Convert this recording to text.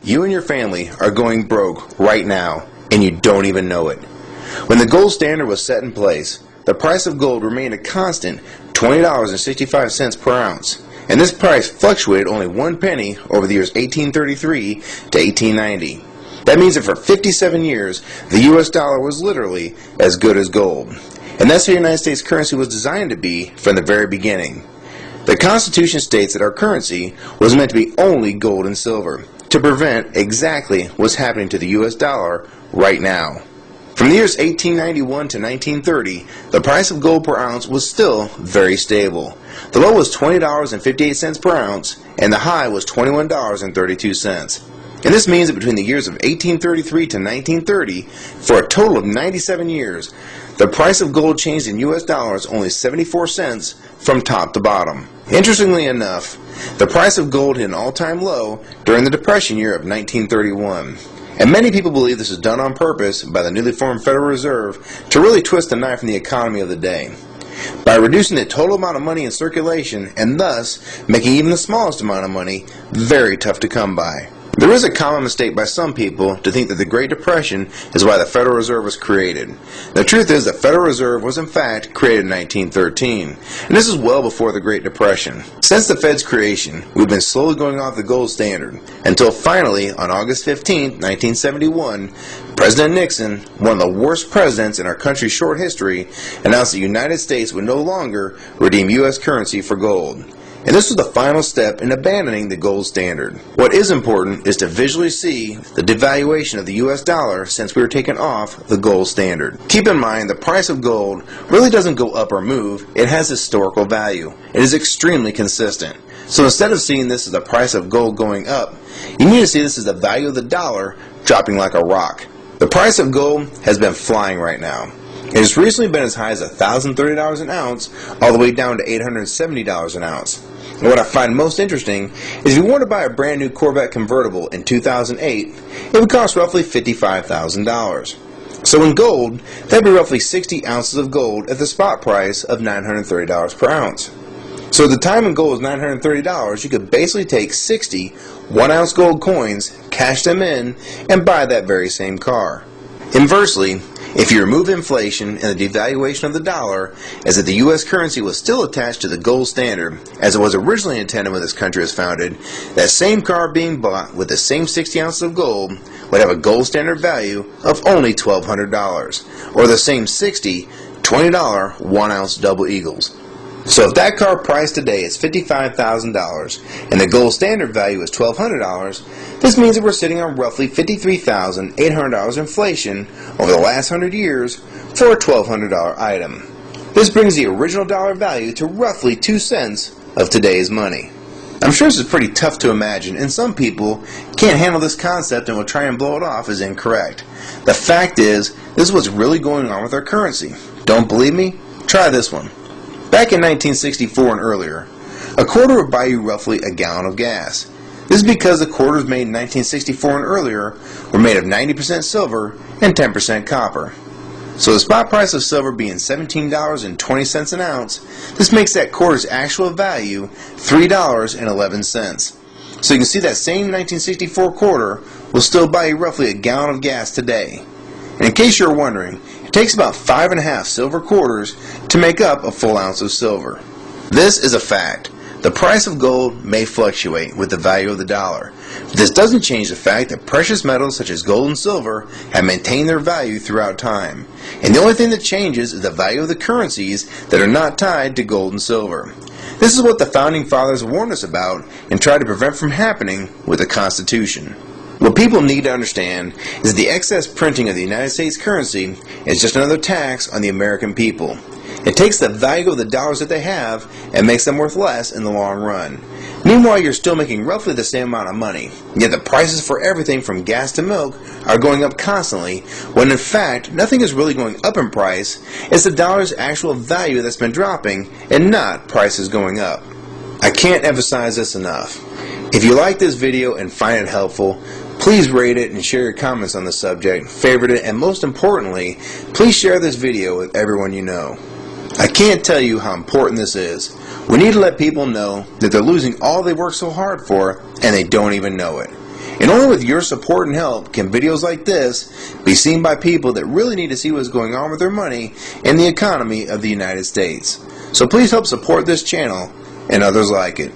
you and your family are going broke right now, and you don't even know it. When the gold standard was set in place, the price of gold remained a constant $20.65 per ounce, and this price fluctuated only 1 penny over the years 1833 to 1890. That means that for 57 years, the US dollar was literally as good as gold. And that's how the United States currency was designed to be from the very beginning. The Constitution states that our currency was meant to be only gold and silver, to prevent exactly what's happening to the US dollar right now. From the years 1891 to 1930, the price of gold per ounce was still very stable. The low was $20.58 per ounce, and the high was $21.32. And this means that between the years of 1833 to 1930, for a total of 97 years, the price of gold changed in US dollars only 74 cents from top to bottom. Interestingly enough, the price of gold hit an all-time low during the Depression year of 1931. And many people believe this was done on purpose by the newly formed Federal Reserve to really twist the knife in the economy of the day, by reducing the total amount of money in circulation and thus making even the smallest amount of money very tough to come by. There is a common mistake by some people to think that the Great Depression is why the Federal Reserve was created. The truth is the Federal Reserve was in fact created in 1913, and this is well before the Great Depression. Since the Fed's creation, we've been slowly going off the gold standard, until finally, on August 15, 1971, President Nixon, one of the worst presidents in our country's short history, announced the United States would no longer redeem U.S. currency for gold. And this was the final step in abandoning the gold standard. What is important is to visually see the devaluation of the US dollar since we were taken off the gold standard. Keep in mind the price of gold really doesn't go up or move, it has historical value. It is extremely consistent. So instead of seeing this as the price of gold going up, you need to see this as the value of the dollar dropping like a rock. The price of gold has been flying right now. It has recently been as high as $1,030 an ounce, all the way down to $870 an ounce. And what I find most interesting is if you want to buy a brand new Corvette convertible in 2008, it would cost roughly $55,000. So in gold, that would be roughly 60 ounces of gold at the spot price of $930 per ounce. So at the time when gold was $930, you could basically take 60 1-ounce gold coins, cash them in, and buy that very same car. Inversely, if you remove inflation and the devaluation of the dollar, as if the U.S. currency was still attached to the gold standard, as it was originally intended when this country was founded, that same car being bought with the same 60 ounces of gold would have a gold standard value of only $1,200, or the same 60 $20 1-ounce double eagles. So if that car price today is $55,000 and the gold standard value is $1,200, this means that we're sitting on roughly $53,800 inflation over the last 100 years for a $1,200 item. This brings the original dollar value to roughly 2 cents of today's money. I'm sure this is pretty tough to imagine, and some people can't handle this concept and will try and blow it off as incorrect. The fact is, this is what's really going on with our currency. Don't believe me? Try this one. Back in 1964 and earlier, a quarter would buy you roughly a gallon of gas. This is because the quarters made in 1964 and earlier were made of 90% silver and 10% copper. So the spot price of silver being $17.20 an ounce, this makes that quarter's actual value $3.11. So you can see that same 1964 quarter will still buy you roughly a gallon of gas today. And in case you're wondering, it takes about 5½ silver quarters to make up a full ounce of silver. This is a fact. The price of gold may fluctuate with the value of the dollar. But this doesn't change the fact that precious metals such as gold and silver have maintained their value throughout time. And the only thing that changes is the value of the currencies that are not tied to gold and silver. This is what the Founding Fathers warned us about and tried to prevent from happening with the Constitution. What people need to understand is that the excess printing of the United States currency is just another tax on the American people. It takes the value of the dollars that they have and makes them worth less in the long run. Meanwhile, you're still making roughly the same amount of money, yet the prices for everything from gas to milk are going up constantly, when in fact nothing is really going up in price. It's the dollar's actual value that's been dropping and not prices going up. I can't emphasize this enough. If you like this video and find it helpful, please rate it and share your comments on the subject, favorite it, and most importantly, please share this video with everyone you know. I can't tell you how important this is. We need to let people know that they're losing all they worked so hard for and they don't even know it. And only with your support and help can videos like this be seen by people that really need to see what's going on with their money and the economy of the United States. So please help support this channel and others like it.